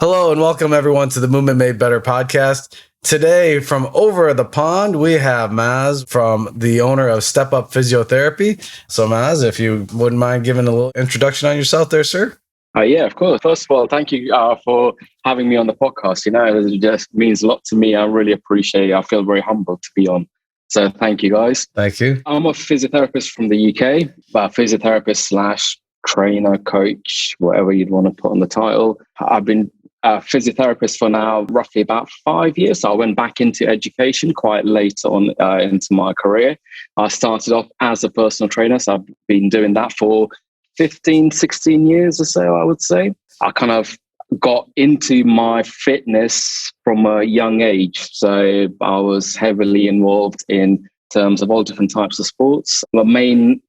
Hello and welcome everyone to the Movement Made Better podcast. Today from over the pond, we have Maz from the owner of Step Up Physiotherapy. So Maz, if you wouldn't mind giving a little introduction on yourself there, sir. Yeah, of course. First of all, thank you for having me on the podcast. It just means a lot to me. I really appreciate it. I feel very humbled to be on. So thank you, guys. Thank you. I'm a physiotherapist from the UK, but physiotherapist slash trainer, coach, whatever you'd want to put on the title. I've been a physiotherapist for now roughly about 5 years. So I went back into education quite late on into my career. I started off as a personal trainer. So I've been doing that for 15, 16 years or so, I would say. I kind of got into my fitness from a young age. So I was heavily involved in terms of all different types of sports. My main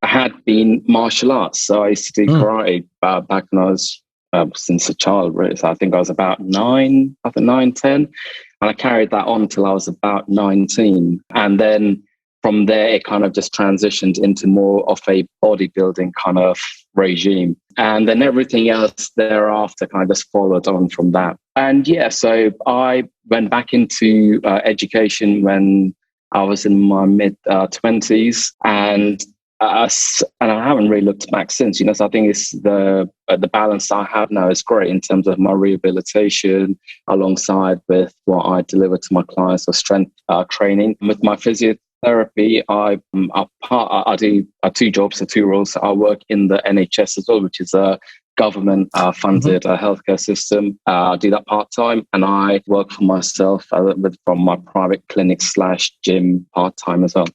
had been martial arts. So I used to do karate back when I was since a child, really. So I think I was about 9, 10. And I carried that on till I was about 19. And then from there, it kind of just transitioned into more of a bodybuilding kind of regime. And then everything else thereafter kind of just followed on from that. And yeah, so I went back into education when I was in my mid-20s. And I haven't really looked back since, So I think it's the balance I have now is great in terms of my rehabilitation alongside with what I deliver to my clients for strength training. With my physiotherapy, I do 2 jobs, 2 roles. I work in the NHS as well, which is a government funded healthcare system. I do that part-time, and I work for myself from my private clinic / gym part-time as well.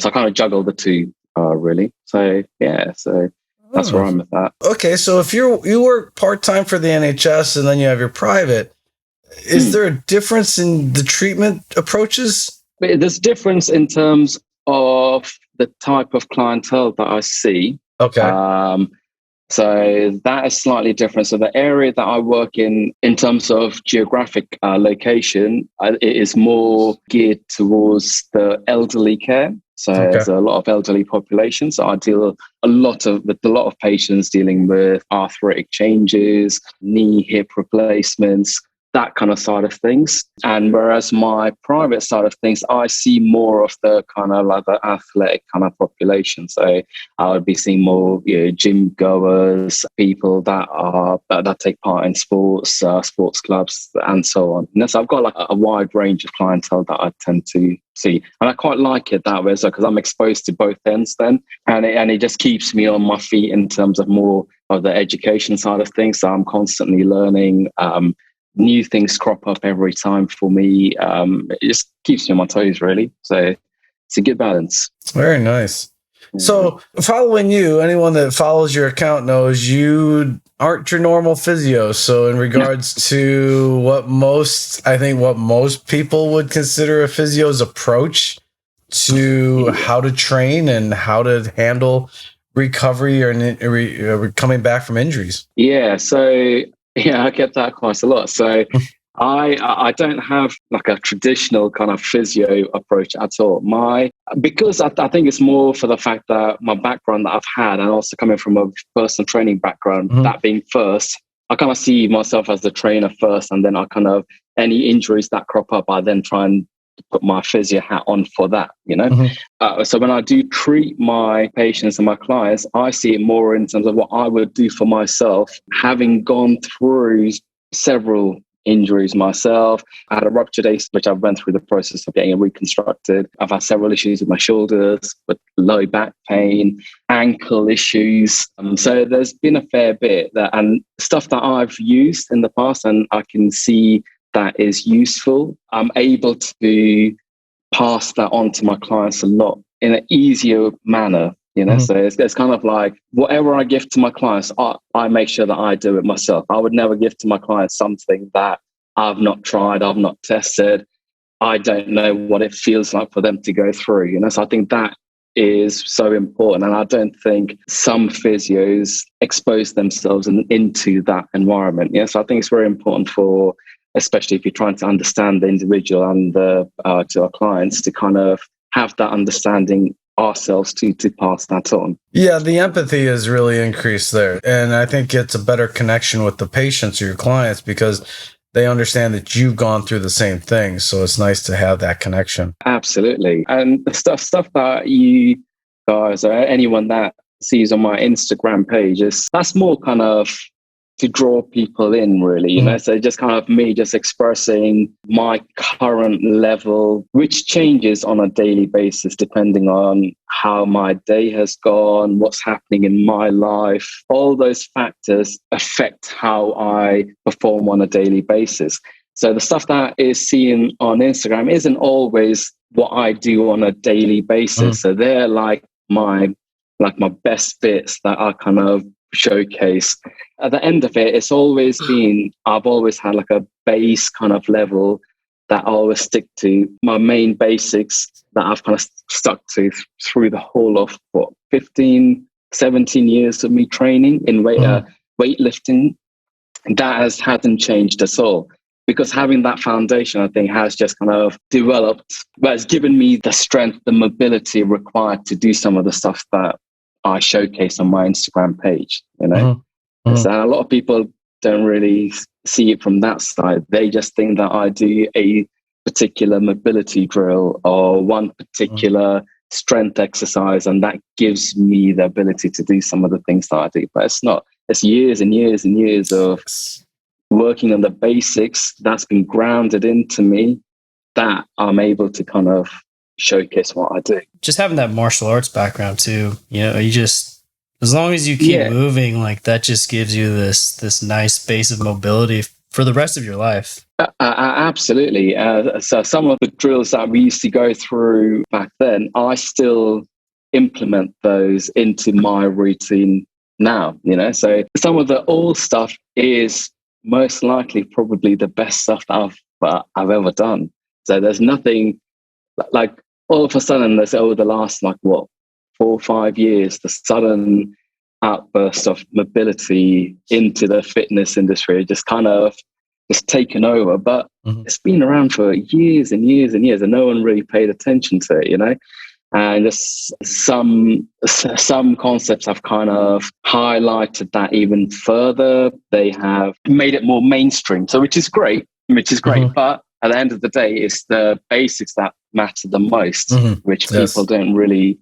So I kind of juggle the 2. Really. So yeah, so that's where I'm with that. Okay, so if you work part-time for the NHS and then you have your private, is there a difference in the treatment approaches? There's difference in terms of the type of clientele that I see. Okay. So that is slightly different. So the area that I work in terms of geographic location, it is more geared towards the elderly care. So there's a lot of elderly population. So I deal with a lot of patients dealing with arthritic changes, knee, hip replacements, that kind of side of things. And whereas my private side of things, I see more of the kind of like the athletic kind of population. So I would be seeing more gym goers, people that take part in sports, sports clubs, and so on. And so I've got like a wide range of clientele that I tend to see, and I quite like it that way, because I'm exposed to both ends then, and it just keeps me on my feet in terms of more of the education side of things. So I'm constantly learning. New things crop up every time for me. It just keeps me on my toes, really. So it's a good balance. Very nice. So following you, anyone that follows your account knows you aren't your normal physio. So in regards to what most people would consider a physio's approach to how to train and how to handle recovery or coming back from injuries. Yeah. So I get that quite a lot. So I don't have like a traditional kind of physio approach at all. Because I think it's more for the fact that my background that I've had, and also coming from a personal training background, that being first, I kind of see myself as the trainer first, and then I kind of, any injuries that crop up, I then try and put my physio hat on for that, So when I do treat my patients and my clients, I see it more in terms of what I would do for myself, having gone through several injuries myself. I had a ruptured ACL, which I went through the process of getting it reconstructed. I've had several issues with my shoulders, with low back pain, ankle issues. So there's been a fair bit and stuff that I've used in the past, and I can see that is useful. I'm able to pass that on to my clients a lot in an easier manner, So it's kind of like whatever I give to my clients, I make sure that I do it myself. I would never give to my clients something that I've not tried, I've not tested. I don't know what it feels like for them to go through, So I think that is so important. And I don't think some physios expose themselves into that environment. So I think it's very important especially if you're trying to understand the individual and to our clients, to kind of have that understanding ourselves to pass that on. Yeah, the empathy is really increased there. And I think it's a better connection with the patients or your clients because they understand that you've gone through the same thing. So it's nice to have that connection. Absolutely. And the stuff that you guys or anyone that sees on my Instagram page that's more kind of to draw people in, really, you know. So just kind of me just expressing my current level, which changes on a daily basis depending on how my day has gone, what's happening in my life. All those factors affect how I perform on a daily basis. So the stuff that is seen on Instagram isn't always what I do on a daily basis. So they're like my best bits that I kind of showcase. At the end of it, it's always been, I've always had like a base kind of level that I always stick to. My main basics that I've kind of stuck to through the whole of 15, 17 years of me training in weightlifting. That hasn't changed at all. Because having that foundation, I think, has just kind of developed, but it's given me the strength, the mobility required to do some of the stuff that I showcase on my Instagram page, you know. So a lot of people don't really see it from that side. They just think that I do a particular mobility drill or one particular strength exercise, and that gives me the ability to do some of the things that I do. But it's not. It's years and years and years of working on the basics that's been grounded into me that I'm able to kind of showcase what I do. Just having that martial arts background too, you know, you just, as long as you keep moving, like that just gives you this nice base of mobility for the rest of your life. Absolutely. So some of the drills that we used to go through back then, I still implement those into my routine now, you know. So some of the old stuff is most likely probably the best stuff that I've ever done. So there's nothing like all of a sudden there's over the last 4 or 5 years, the sudden outburst of mobility into the fitness industry just kind of just taken over. But it's been around for years and years and years, and no one really paid attention to it, you know. And just some concepts have kind of highlighted that even further. They have made it more mainstream, so which is great. But at the end of the day, it's the basics that matter the most, which people don't really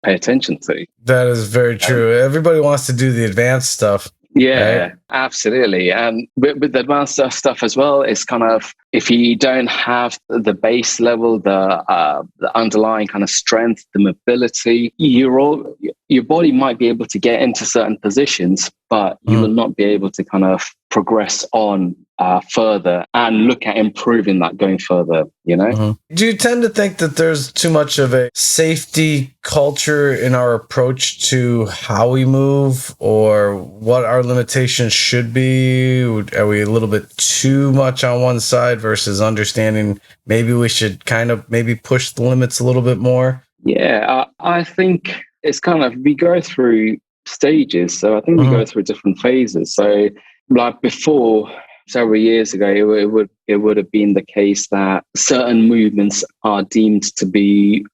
pay attention to. That is very true. Everybody wants to do the advanced stuff. Yeah, right? Absolutely. And with the advanced stuff as well, it's kind of, if you don't have the base level, the underlying kind of strength, the mobility, your body might be able to get into certain positions, but you will not be able to kind of progress on further and look at improving that going further, you know? Do you tend to think that there's too much of a safety culture in our approach to how we move or what our limitations should be? Are we a little bit too much on one side versus understanding maybe we should kind of maybe push the limits a little bit more? Yeah, I think it's kind of, we go through stages. So I think we go through different phases. So like before, several years ago, it would have been the case that certain movements are deemed to be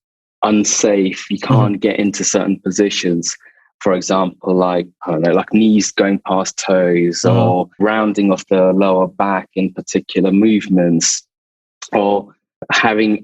unsafe. You can't get into certain positions. For example, like, I don't know, like knees going past toes or rounding of the lower back in particular movements, or having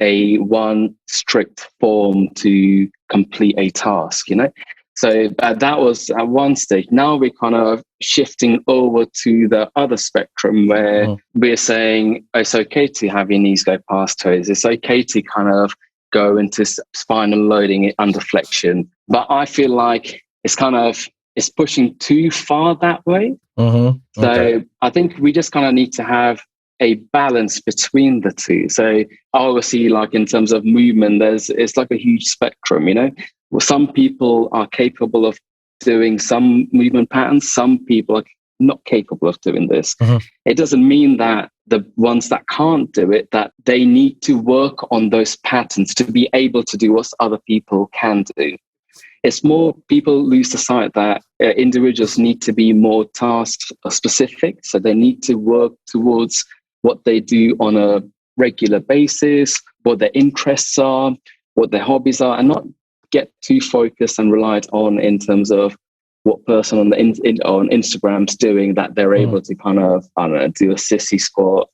one strict form to complete a task, you know? So that was at one stage. Now we're kind of shifting over to the other spectrum where we're saying it's okay to have your knees go past toes. It's okay to kind of go into spinal loading under flexion. But I feel like it's pushing too far that way. So I think we just kind of need to have a balance between the two. So obviously, like in terms of movement, it's like a huge spectrum, you know? Well, some people are capable of doing some movement patterns. Some people are not capable of doing this. It doesn't mean that the ones that can't do it, that they need to work on those patterns to be able to do what other people can do. It's more, people lose the sight that individuals need to be more task specific. So they need to work towards what they do on a regular basis, what their interests are, what their hobbies are, and not get too focused and relied on in terms of what person on on Instagram's doing, that they're able to kind of, I don't know, do a sissy squat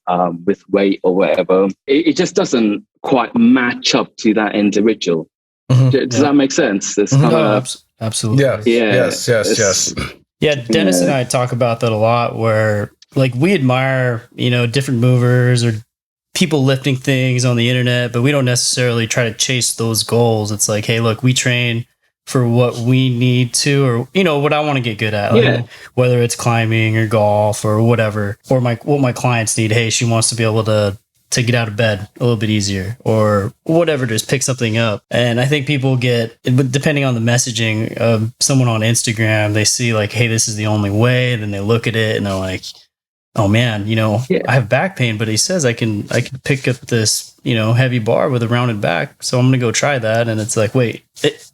with weight or whatever. It just doesn't quite match up to that individual. Does that make sense? It's kind of absolutely. Yes. Yeah, Dennis and I talk about that a lot, where like we admire, different movers or people lifting things on the internet, but we don't necessarily try to chase those goals. It's like, hey, look, we train for what we need to, or what I want to get good at, like, whether it's climbing or golf or whatever, or what my clients need. Hey, she wants to be able to get out of bed a little bit easier, or whatever, just pick something up. And I think people get, depending on the messaging of someone on Instagram, they see like, hey, this is the only way. And then they look at it and they're like, oh man, I have back pain, but he says I can pick up this, heavy bar with a rounded back. So I'm going to go try that. And it's like, wait,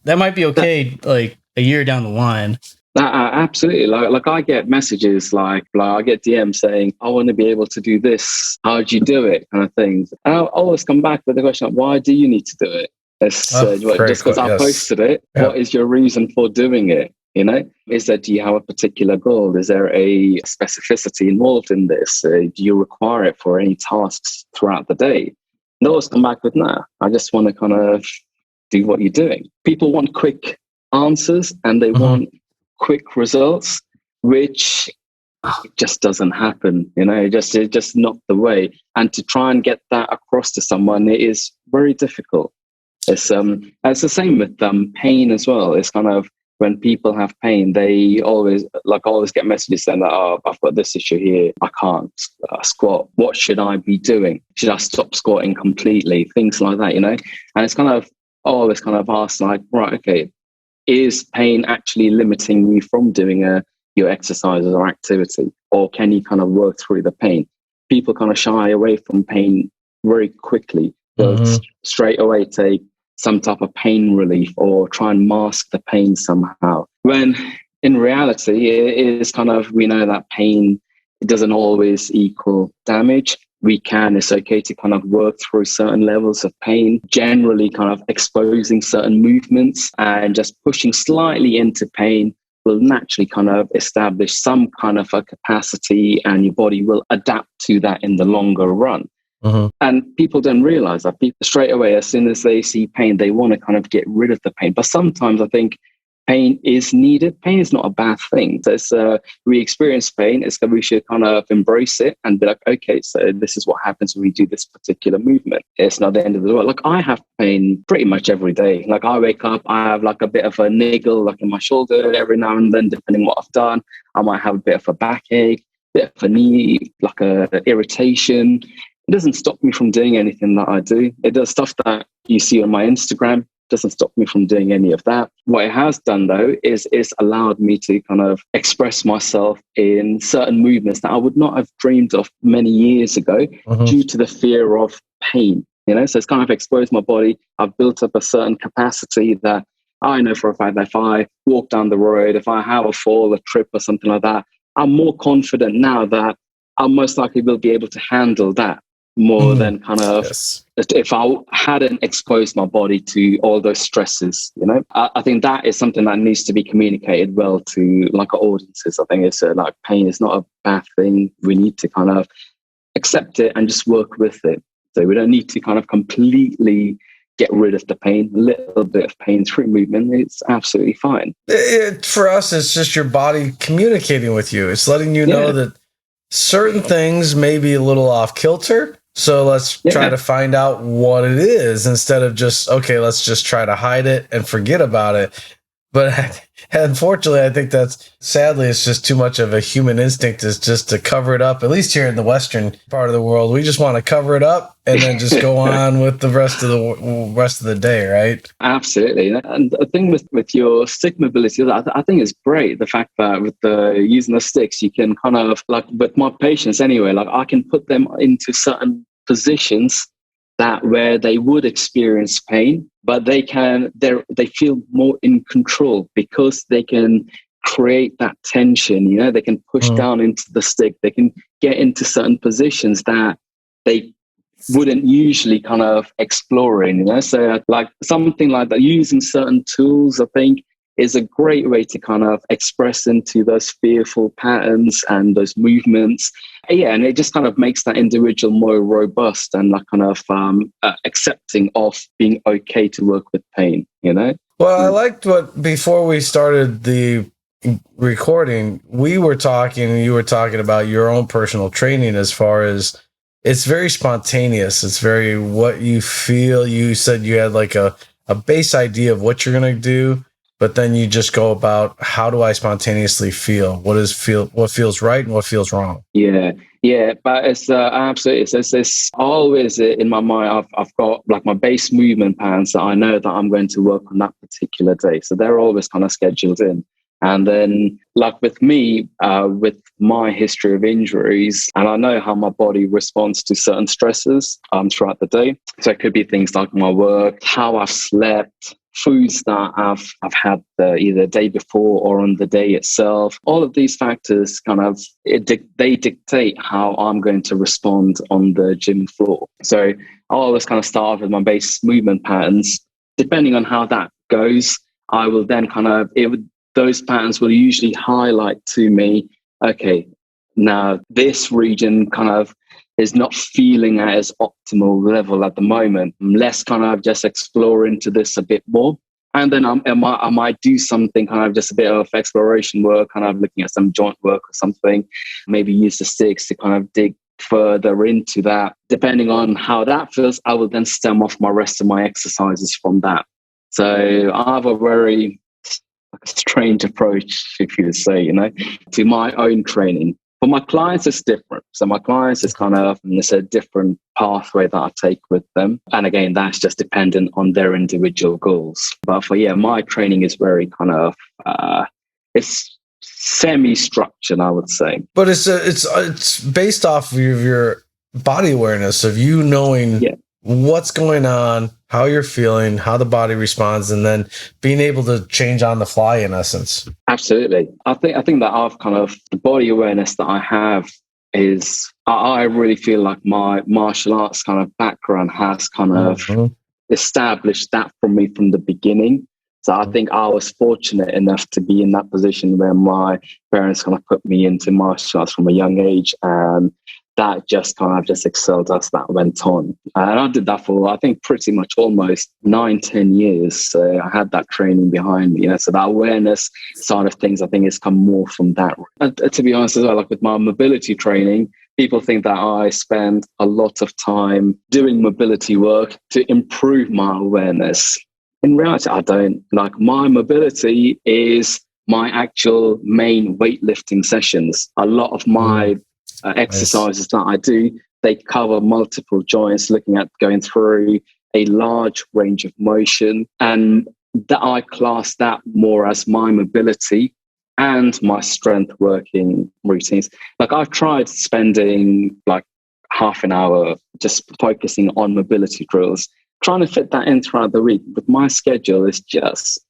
that might be okay. Like a year down the line. Absolutely. Like I get messages like I get DMs saying, I want to be able to do this. How'd you do it? Kind of things. And I'll always come back with the question, why do you need to do it? It's just because I posted it. Yeah. What is your reason for doing it? Is that, do you have a particular goal? Is there a specificity involved in this? Do you require it for any tasks throughout the day? And always come back with, nah, I just want to kind of do what you're doing. People want quick answers and they want quick results, which just doesn't happen. It's just not the way. And to try and get that across to someone, it is very difficult. It's the same with pain as well. It's kind of, when people have pain, they always get messages saying that, oh, I've got this issue here, I can't squat. What should I be doing? Should I stop squatting completely? Things like that, And it's kind of always kind of asked like, right, okay, is pain actually limiting you from doing your exercises or activity? Or can you kind of work through the pain? People kind of shy away from pain very quickly. They'll straight away take some type of pain relief or try and mask the pain somehow. When in reality, it is kind of, we know that pain, it doesn't always equal damage. It's okay to kind of work through certain levels of pain, generally kind of exposing certain movements and just pushing slightly into pain will naturally kind of establish some kind of a capacity, and your body will adapt to that in the longer run. And people don't realize that. People straight away, as soon as they see pain, they want to kind of get rid of the pain. But sometimes I think pain is needed. Pain is not a bad thing. So we experience pain. We should kind of embrace it and be like, okay, so this is what happens when we do this particular movement. It's not the end of the world. Like I have pain pretty much every day. Like I wake up, I have like a bit of a niggle like in my shoulder every now and then, depending on what I've done. I might have a bit of a backache, bit of a knee, like a irritation. It doesn't stop me from doing anything that I do. It does stuff that you see on my Instagram. Doesn't stop me from doing any of that. What it has done though is allowed me to kind of express myself in certain movements that I would not have dreamed of many years ago due to the fear of pain. So it's kind of exposed my body. I've built up a certain capacity that I know for a fact that if I walk down the road, if I have a fall, a trip or something like that, I'm more confident now that I most likely will be able to handle that more than kind of if I hadn't exposed my body to all those stresses. I think that is something that needs to be communicated well to like our audiences. I think it's like pain is not a bad thing. We need to kind of accept it and just work with it. So we don't need to kind of completely get rid of the pain. A little bit of pain through movement, it's absolutely fine. For us, it's just your body communicating with you. It's letting you know that certain things may be a little off kilter. So let's try to find out what it is instead of just, okay, let's just try to hide it and forget about it. But unfortunately, I think sadly, it's just too much of a human instinct is just to cover it up. At least here in the Western part of the world, we just want to cover it up and then just go on with the rest of the day, right? Absolutely. And the thing with your stick mobility, I think it's great. The fact that with using the sticks, you can kind of like with my patients anyway, like I can put them into certain positions that where they would experience pain, but they feel more in control because they can create that tension. They can push down into the stick. They can get into certain positions that they wouldn't usually kind of explore in, so like something like that, using certain tools, I think, is a great way to kind of express into those fearful patterns and those movements. Yeah, and it just kind of makes that individual more robust and like kind of accepting of being okay to work with pain, Well, I liked what, before we started the recording, you were talking about your own personal training, as far as it's very spontaneous. It's very what you feel. You said you had like a base idea of what you're going to do, but then you just go about, how do I spontaneously feel? What feels right and what feels wrong? Yeah, but it's absolutely, it's always in my mind. I've got like my base movement patterns that I know that I'm going to work on that particular day, so they're always kind of scheduled in. And then, like with me, with my history of injuries, and I know how my body responds to certain stresses throughout the day. So it could be things like my work, how I've slept, foods that I've had either the day before or on the day itself. All of these factors they dictate how I'm going to respond on the gym floor. So I always kind of start with my base movement patterns. Depending on how that goes, I will then those patterns will usually highlight to me, okay, now this region kind of is not feeling at its optimal level at the moment. Let's kind of just explore into this a bit more. And then I might do something kind of just a bit of exploration work, kind of looking at some joint work or something, maybe use the sticks to kind of dig further into that. Depending on how that feels, I will then stem off my rest of my exercises from that. So I have a very strange approach, if you would say, to my own training. For my clients, it's different. So my clients is it's a different pathway that I take with them. And again, that's just dependent on their individual goals. But for my training is very kind of, it's semi-structured, I would say. But it's based off of your body awareness, of you knowing what's going on, how you're feeling, how the body responds, and then being able to change on the fly, in essence. Absolutely. I think that I've kind of, the body awareness that I have is, I really feel like my martial arts kind of background has kind of established that for me from the beginning. So I think I was fortunate enough to be in that position where my parents kind of put me into martial arts from a young age, and that just kind of just excelled as that went on. And I did that for, I think, pretty much almost 9-10 years. So I had that training behind me, so that awareness side of things, I think, has come more from that. And to be honest as well, like with my mobility training, people think that I spend a lot of time doing mobility work to improve my awareness. In reality, I don't. Like, my mobility is my actual main weightlifting sessions. A lot of my exercises that I do, they cover multiple joints, looking at going through a large range of motion, and that I class that more as my mobility and my strength working routines. Like, I've tried spending like half an hour just focusing on mobility drills, trying to fit that in throughout the week, but my schedule is just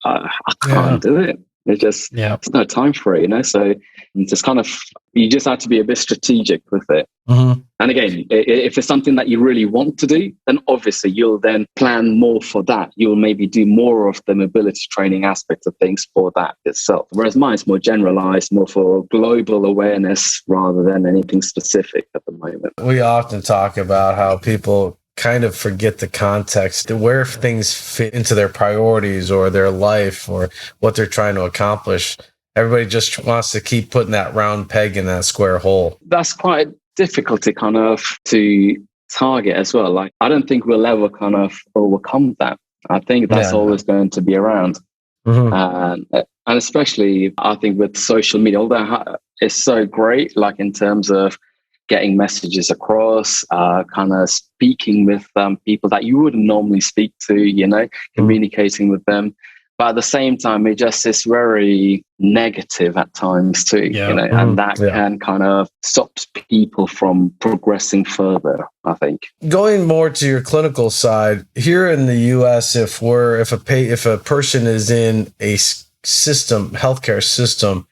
I can't do it. It's just, there's no time for it, So it's just kind of, you just have to be a bit strategic with it. And again, if it's something that you really want to do, then obviously you'll then plan more for that. You'll maybe do more of the mobility training aspect of things for that itself. Whereas mine's more generalized, more for global awareness rather than anything specific at the moment. We often talk about how people kind of forget the context, where things fit into their priorities or their life or what they're trying to accomplish. Everybody just wants to keep putting that round peg in that square hole. That's quite difficult to kind of to target as well. Like, I don't think we'll ever kind of overcome that. I think that's always going to be around. And especially, I think, with social media, although it's so great, like in terms of getting messages across, kind of speaking with people that you wouldn't normally speak to, communicating with them. But at the same time, it just is very negative at times too, and that can kind of stop people from progressing further, I think. Going more to your clinical side, here in the US, if a person is in a system, healthcare system,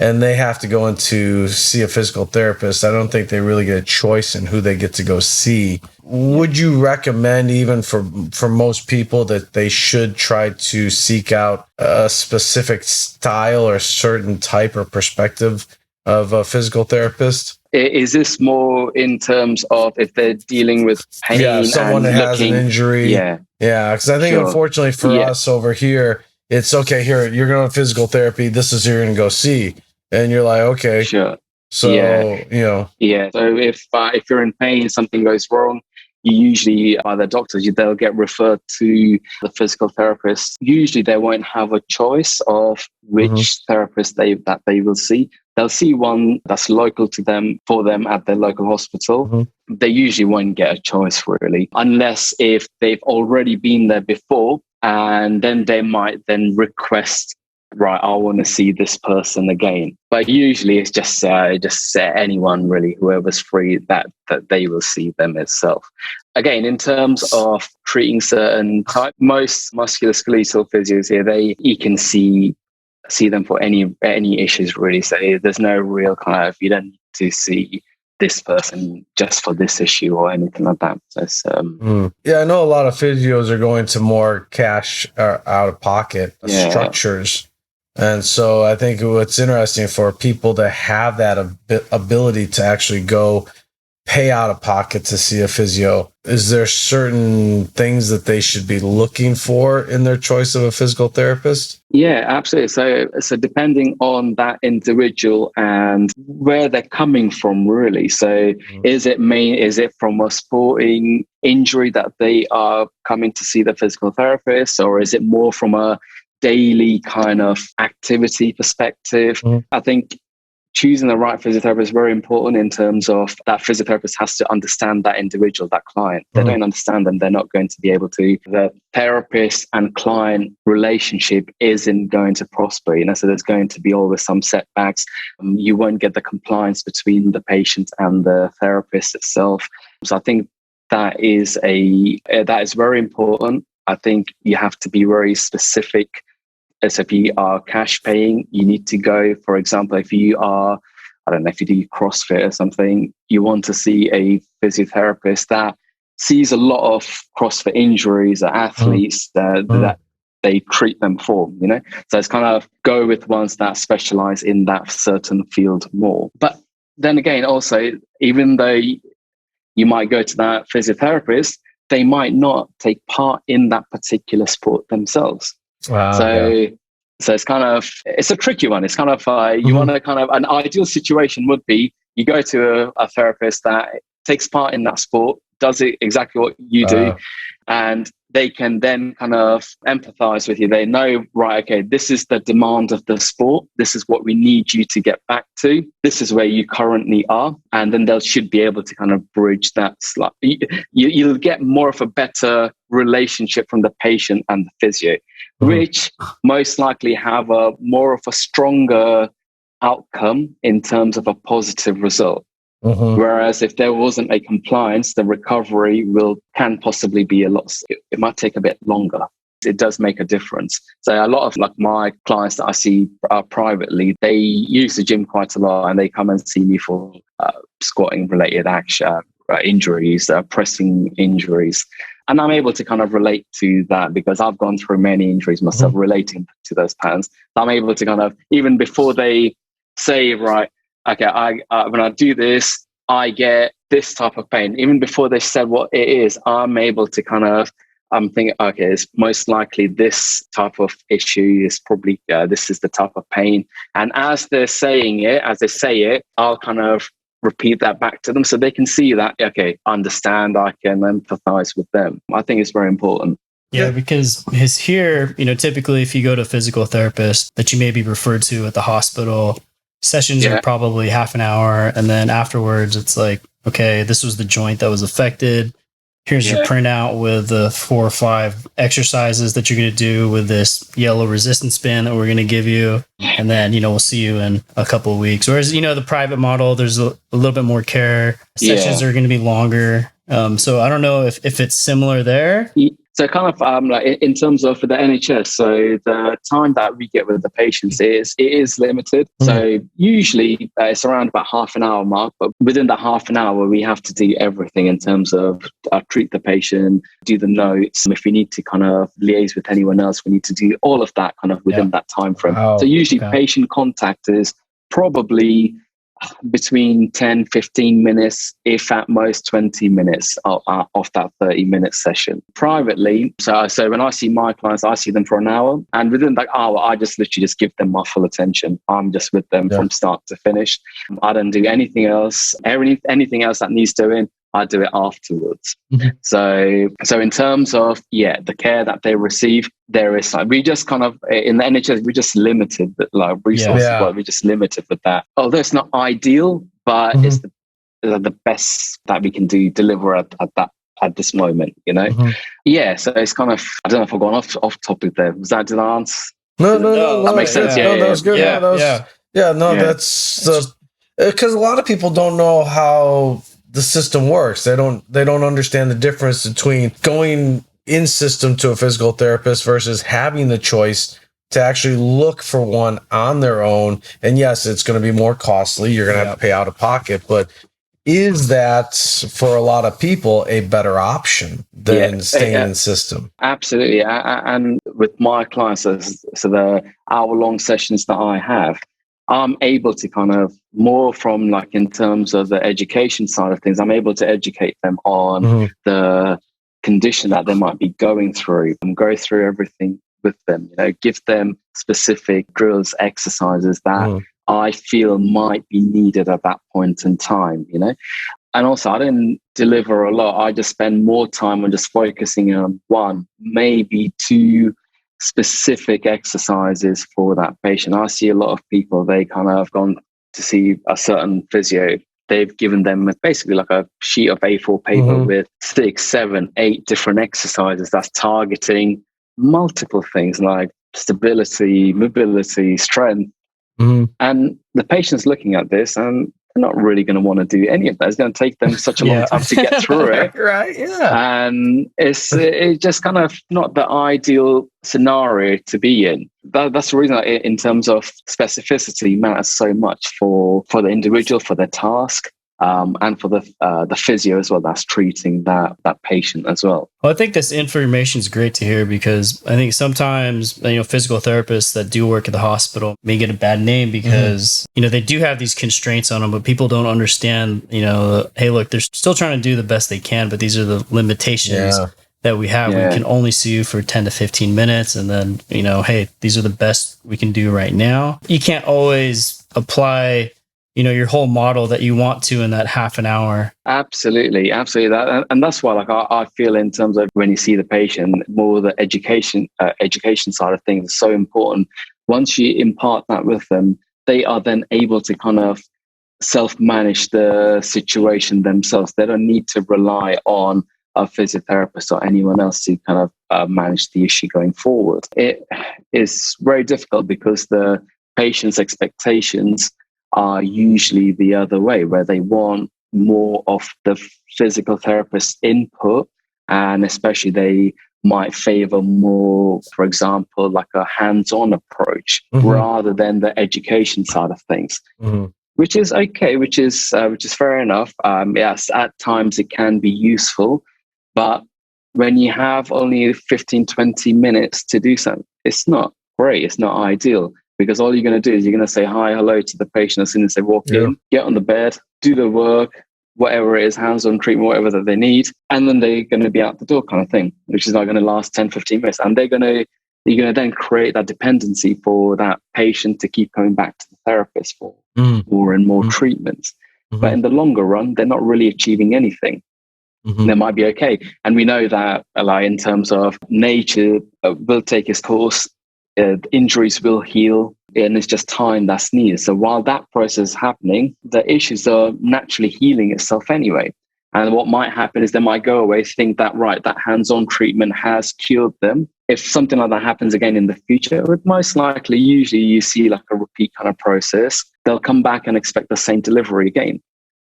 and they have to go in to see a physical therapist, I don't think they really get a choice in who they get to go see. Would you recommend, even for most people, that they should try to seek out a specific style or certain type or perspective of a physical therapist? Is this more in terms of if they're dealing with pain? Yeah, someone that has an injury. Yeah. Yeah, because I think unfortunately for us over here, it's okay, here, you're going to physical therapy, this is who you're going to go see. And you're like, okay. Sure. So, you know. Yeah. So if you're in pain, something goes wrong, you usually, by the doctors, they'll get referred to the physical therapist. Usually they won't have a choice of which therapist they will see. They'll see one that's local to them, for them at their local hospital. They usually won't get a choice, really, unless if they've already been there before, and then they might then request, right, I want to see this person again. But usually it's just anyone, really, whoever's free, that they will see them itself. Again, in terms of treating certain type, most musculoskeletal physios here, you can see them for any issues, really. So there's no real kind of, you don't need to see this person just for this issue or anything like that. So yeah, I know a lot of physios are going to more cash out of pocket structures. And so I think what's interesting for people to have that ability to actually go pay out of pocket to see a physio, is there certain things that they should be looking for in their choice of a physical therapist? Yeah, absolutely. So depending on that individual and where they're coming from, really. So is it from a sporting injury that they are coming to see the physical therapist, or is it more from a daily kind of activity perspective? I think choosing the right physiotherapist is very important in terms of that physiotherapist has to understand that individual, that client. They don't understand them, they're not going to be able to. The therapist and client relationship isn't going to prosper, so there's going to be always some setbacks. You won't get the compliance between the patient and the therapist itself. So I think that is very important. I think you have to be very specific. As if you are cash paying, you need to go, for example, if you are, I don't know, if you do CrossFit or something, you want to see a physiotherapist that sees a lot of CrossFit injuries or athletes that they treat them for, So it's kind of go with ones that specialize in that certain field more. But then again, also, even though you might go to that physiotherapist, they might not take part in that particular sport themselves. Wow, so it's a tricky one. It's kind of you want to kind of, an ideal situation would be you go to a therapist that takes part in that sport, does it exactly what you do, and they can then kind of empathize with you. They know, right, okay, this is the demand of the sport. This is what we need you to get back to. This is where you currently are. And then they should be able to kind of bridge that. You'll get more of a better relationship from the patient and the physio, which most likely have a more of a stronger outcome in terms of a positive result. Whereas if there wasn't a compliance, the recovery can possibly be it might take a bit longer. It does make a difference. So a lot of my clients that I see privately, they use the gym quite a lot, and they come and see me for squatting related injuries, pressing injuries. And I'm able to kind of relate to that because I've gone through many injuries myself relating to those patterns. I'm able to kind of, even before they say, right, okay, when I do this, I get this type of pain. Even before they said what it is, I'm able to I'm thinking, okay, it's most likely this type of issue is probably, this is the type of pain. And as they say it, I'll kind of repeat that back to them so they can see that, okay, understand, I can empathize with them. I think it's very important. Yeah, because here, typically if you go to a physical therapist that you may be referred to at the hospital, sessions are probably half an hour. And then afterwards, it's like, okay, this was the joint that was affected. Here's your printout with the 4 or 5 exercises that you're going to do with this yellow resistance band that we're going to give you. And then, we'll see you in a couple of weeks. Whereas, the private model, there's a little bit more care. Sessions are going to be longer. So I don't know if it's similar there. So kind of like in terms of the NHS, so the time that we get with the patients is limited. So usually it's around about half an hour mark, but within the half an hour, we have to do everything in terms of treat the patient, do the notes. If we need to kind of liaise with anyone else, we need to do all of that kind of within that time frame. Wow. So usually patient contact is probably between 10, 15 minutes, if at most 20 minutes of that 30-minute session. Privately, so when I see my clients, I see them for an hour. And within that hour, I just literally just give them my full attention. I'm just with them from start to finish. I don't do anything else. Anything else that needs doing, I do it afterwards. So in terms of, the care that they receive, there is we just kind of, in the NHS, we're just limited, like resources, but we're just limited with that. Although it's not ideal, but it's the best that we can deliver at this moment, you know? So it's kind of, I don't know if I've gone off topic there. Was that, did I answer? No. That makes sense. That was good. That's because a lot of people don't know how the system works. They don't understand the difference between going in system to a physical therapist versus having the choice to actually look for one on their own. And yes, it's going to be more costly. You're going to have to pay out of pocket, but is that for a lot of people a better option than staying in system? Absolutely. And with my clients, so the hour-long sessions that I have, I'm able to kind of more from like in terms of the education side of things, I'm able to educate them on the condition that they might be going through and go through everything with them, give them specific drills, exercises that I feel might be needed at that point in time, And also I didn't deliver a lot. I just spend more time on just focusing on one, maybe two specific exercises for that patient. I see a lot of people, they kind of have gone to see a certain physio. They've given them basically like a sheet of A4 paper with 6, 7, 8 different exercises that's targeting multiple things like stability, mobility, strength. And the patient's looking at this and they're not really going to want to do any of that. It's going to take them such a long time to get through it. And it's just kind of not the ideal scenario to be in. That's the reason in terms of specificity matters so much for the individual, for their task. And for the physio as well, that's treating that patient as well. Well, I think this information is great to hear because I think sometimes, physical therapists that do work at the hospital may get a bad name because, they do have these constraints on them, but people don't understand, hey, look, they're still trying to do the best they can, but these are the limitations that we have. We can only see you for 10 to 15 minutes. And then, hey, these are the best we can do right now. You can't always apply your whole model that you want to in that half an hour. Absolutely. And that's why I feel in terms of when you see the patient, more the education side of things is so important. Once you impart that with them, they are then able to kind of self-manage the situation themselves. They don't need to rely on a physiotherapist or anyone else to kind of manage the issue going forward. It is very difficult because the patient's expectations are usually the other way, where they want more of the physical therapist's input, and especially they might favor more, for example, like a hands-on approach rather than the education side of things, which is okay, which is fair enough. Yes, at times it can be useful, but when you have only 15, 20 minutes to do something, it's not great, it's not ideal. Because all you're going to do is you're going to say hi, hello to the patient as soon as they walk in, get on the bed, do the work, whatever it is, hands-on treatment, whatever that they need, and then they're going to be out the door kind of thing, which is not going to last 10, 15 minutes. And you're going to then create that dependency for that patient to keep coming back to the therapist for more and more treatments. But in the longer run, they're not really achieving anything. They might be okay. And we know that in terms of nature will take its course. Injuries will heal, and it's just time that's needed. So while that process is happening, the issues are naturally healing itself anyway. And what might happen is they might go away, think that, that hands-on treatment has cured them. If something like that happens again in the future, it would most likely, usually you see like a repeat kind of process. They'll come back and expect the same delivery again.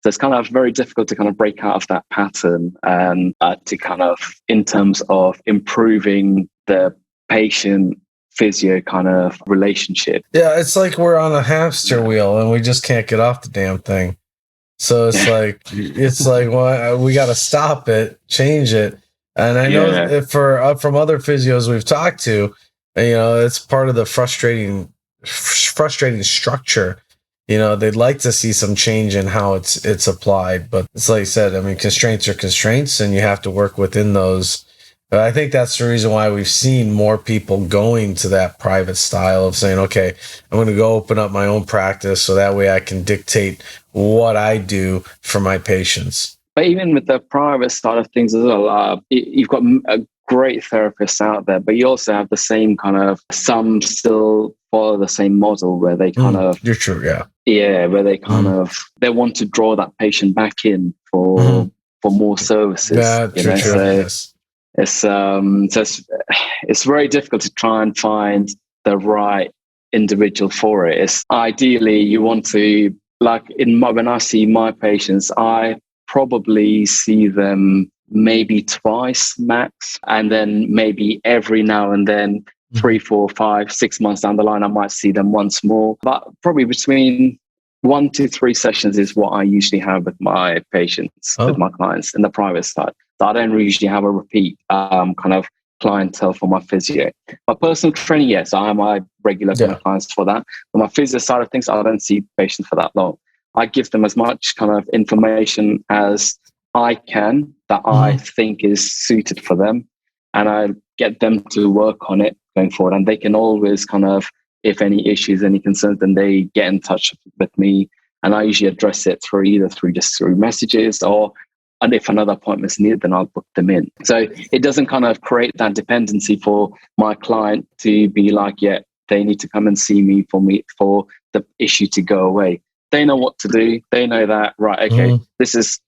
So it's kind of very difficult to kind of break out of that pattern and to kind of, in terms of improving the patient physio kind of relationship. Yeah, it's like we're on a hamster wheel and we just can't get off the damn thing. So it's like well, we got to stop it, change it. And I know that from other physios we've talked to, it's part of the frustrating structure. They'd like to see some change in how it's applied, but it's like you said, I mean, constraints are constraints and you have to work within those. But I think that's the reason why we've seen more people going to that private style of saying, okay, I'm going to go open up my own practice so that way I can dictate what I do for my patients. But even with the private side of things as well, you've got a great therapists out there, but you also have the same kind of, some still follow the same model where they kind of... You're true, yeah. Yeah, where they kind of, they want to draw that patient back in for more services. Yeah, true. So Yes. It's very difficult to try and find the right individual for it. It's ideally you want to, like when I see my patients, I probably see them maybe twice max, and then maybe every now and then 3, 4, 5, 6 months down the line I might see them once more. But probably between 1 to 3 sessions is what I usually have with my patients, with my clients in the private side. So I don't usually have a repeat kind of clientele for my physio. My personal training, yes, I have my regular kind of clients for that. But my physio side of things, I don't see patients for that long. I give them as much kind of information as I can that I think is suited for them, and I get them to work on it going forward. And they can always kind of, if any issues, any concerns, then they get in touch with me, and I usually address it through messages, and if another appointment's needed, then I'll book them in. So it doesn't kind of create that dependency for my client to be like, yeah, they need to come and see me for the issue to go away. They know what to do. They know that, right, okay, this is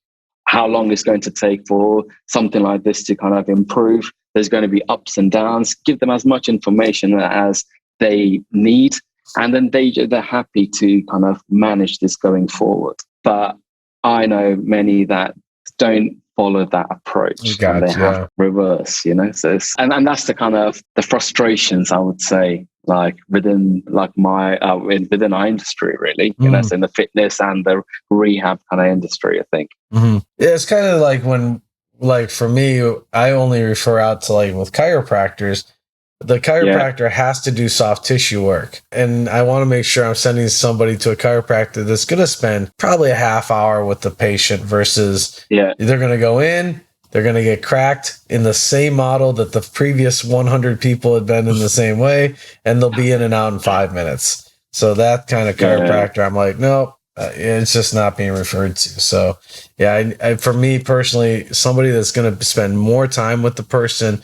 how long it's going to take for something like this to kind of improve. There's going to be ups and downs. Give them as much information as they need, and then they're happy to kind of manage this going forward. But I know many that don't follow that approach. Gotcha. And they have reverse, so and that's the kind of the frustrations, I would say, like within within our industry, really, so in the fitness and the rehab kind of industry, I think. Yeah, it's kind of like when, like for me, I only refer out to like with chiropractors. The chiropractor has to do soft tissue work. And I want to make sure I'm sending somebody to a chiropractor that's going to spend probably a half hour with the patient versus they're going to go in, they're going to get cracked in the same model that the previous 100 people had been in the same way, and they'll be in and out in 5 minutes. So that kind of chiropractor, I'm like, nope. It's just not being referred to. So I for me personally, somebody that's going to spend more time with the person,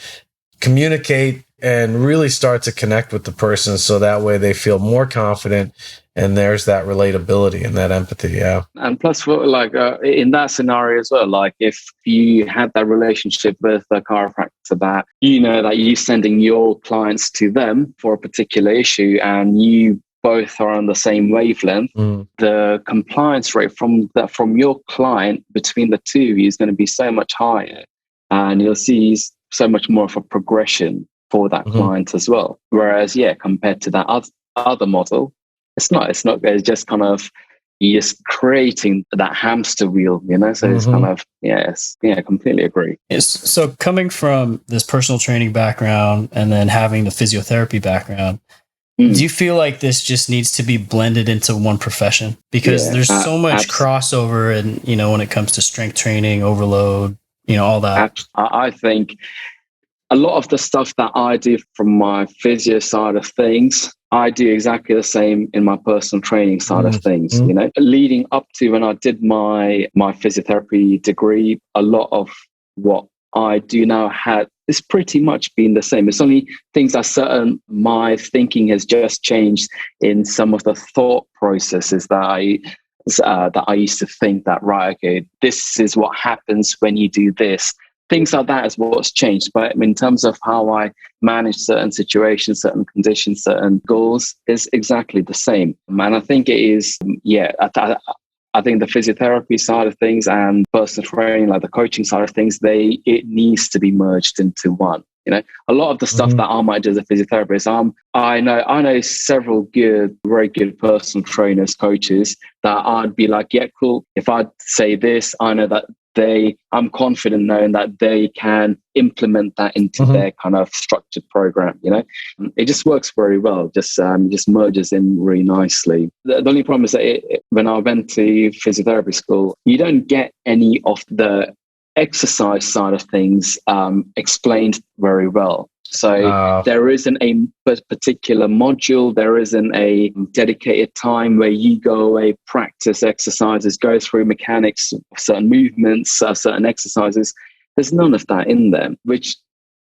communicate, and really start to connect with the person, so that way they feel more confident, and there's that relatability and that empathy. And plus, like in that scenario as well, like if you had that relationship with the chiropractor, that that you're sending your clients to them for a particular issue, and you both are on the same wavelength, the compliance rate from your client between the two is going to be so much higher, and you'll see so much more of a progression for that client as well. Whereas, compared to that other model, it's not. It's just kind of, you're just creating that hamster wheel, So it's kind of, completely agree. So coming from this personal training background and then having the physiotherapy background, do you feel like this just needs to be blended into one profession? Because there's so much crossover, and when it comes to strength training, overload, all that. I think a lot of the stuff that I do from my physio side of things, I do exactly the same in my personal training side of things. Leading up to when I did my physiotherapy degree, a lot of what I do now it's pretty much been the same. It's only things that my thinking has just changed in some of the thought processes that I used to think that, right, okay, this is what happens when you do this. Things like that is what's changed. But in terms of how I manage certain situations, certain conditions, certain goals, is exactly the same. And I think it is, I I think the physiotherapy side of things and personal training, like the coaching side of things, it needs to be merged into one. You know, a lot of the stuff that I might do as a physiotherapist, I know several very good personal trainers, coaches that I'd be like, yeah, cool. If I say this, I know that I'm confident knowing that they can implement that into their kind of structured program. You know, it just works very well. Just merges in really nicely. The only problem is that when I went to physiotherapy school, you don't get any of the exercise side of things explained very well. So there isn't a particular module, there isn't a dedicated time where you go away, practice exercises, go through mechanics, certain movements, certain exercises. There's none of that in there, which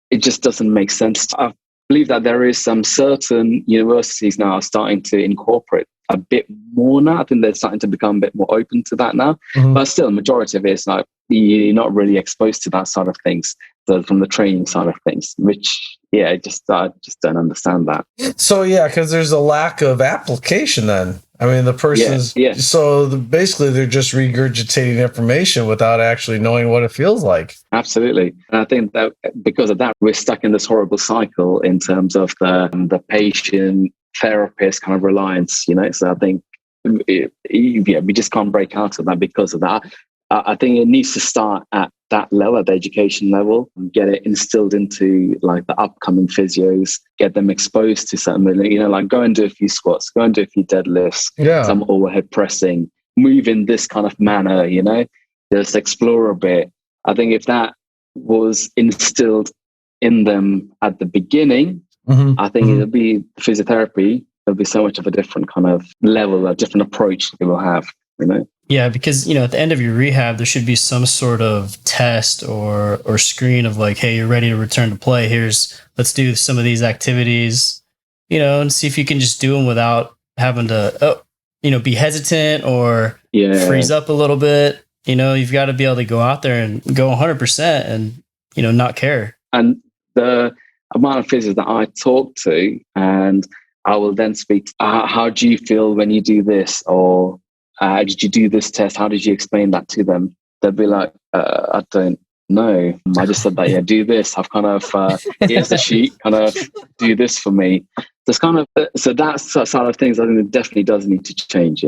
it just doesn't make sense. I believe that there is some certain universities now are starting to incorporate a bit more now. I think they're starting to become a bit more open to that now. But still, the majority of it is like you're not really exposed to that side of things, from the training side of things, which, I just don't understand that. So, because there's a lack of application then. I mean, the person's... So basically, they're just regurgitating information without actually knowing what it feels like. Absolutely. And I think that because of that, we're stuck in this horrible cycle in terms of the patient therapist kind of reliance, So I think, we just can't break out of that because of that. I think it needs to start at that level, at the education level, and get it instilled into like the upcoming physios, get them exposed to something, like go and do a few squats, go and do a few deadlifts, some overhead pressing, move in this kind of manner, just explore a bit. I think if that was instilled in them at the beginning, I think it'll be physiotherapy. There'll be so much of a different kind of level, a different approach they will have, Yeah, because, at the end of your rehab, there should be some sort of test or screen of like, hey, you're ready to return to play. Let's do some of these activities, and see if you can just do them without having to, be hesitant or freeze up a little bit. You've got to be able to go out there and go 100% and, not care. And the amount of physios that I talk to, and I will then speak, how do you feel when you do this? Or did you do this test? How did you explain that to them? They'll be like, I don't know. I just said that, do this. I've kind of, here's the sheet, kind of do this for me. There's kind of, so that side of things, I think it definitely does need to change,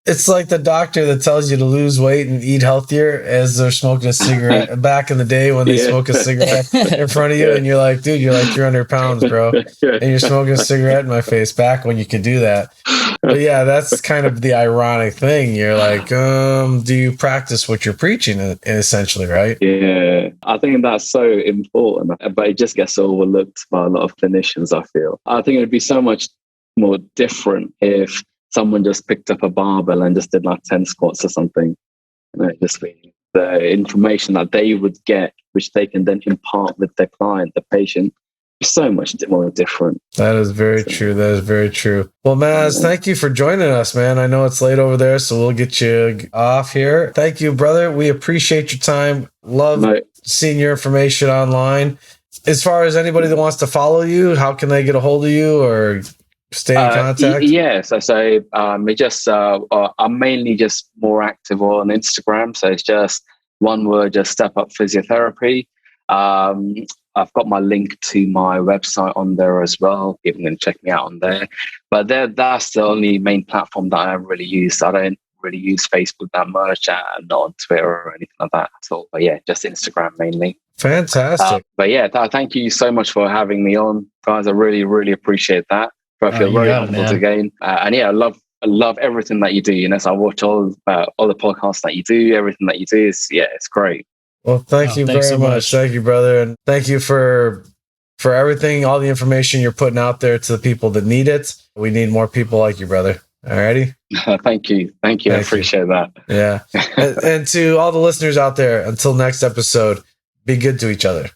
It's like the doctor that tells you to lose weight and eat healthier as they're smoking a cigarette back in the day when they smoke a cigarette in front of you and you're like, dude, you're like 300 pounds, bro. And you're smoking a cigarette in my face back when you could do that. But that's kind of the ironic thing. You're like, do you practice what you're preaching essentially, right? Yeah, I think that's so important, but it just gets overlooked by a lot of clinicians, I feel. I think it'd be so much more different if someone just picked up a barbell and just did like 10 squats or something. Just the information that they would get, which they can then impart with their client, the patient, is so much more different. That is very true. That is very true. Well, Maz, thank you for joining us, man. I know it's late over there, so we'll get you off here. Thank you, brother. We appreciate your time. Love seeing your information online. As far as anybody that wants to follow you, how can they get a hold of you or stay in contact? Yes, I'm mainly just more active on Instagram. So it's just one word, just Step Up Physiotherapy. I've got my link to my website on there as well. You can check me out on there. But that's the only main platform that I really use. I don't really use Facebook that much, and not on Twitter or anything like that at all. But just Instagram mainly. Fantastic. Thank you so much for having me on, guys. I really, really appreciate that. I feel very humbled again. I love everything that you do. So I watch all the podcasts that you do. Everything that you do it's great. Well, thank you very much. Thank you, brother. And thank you for everything, all the information you're putting out there to the people that need it. We need more people like you, brother. Alrighty. Thank you. I appreciate that. Yeah. and to all the listeners out there, until next episode, be good to each other.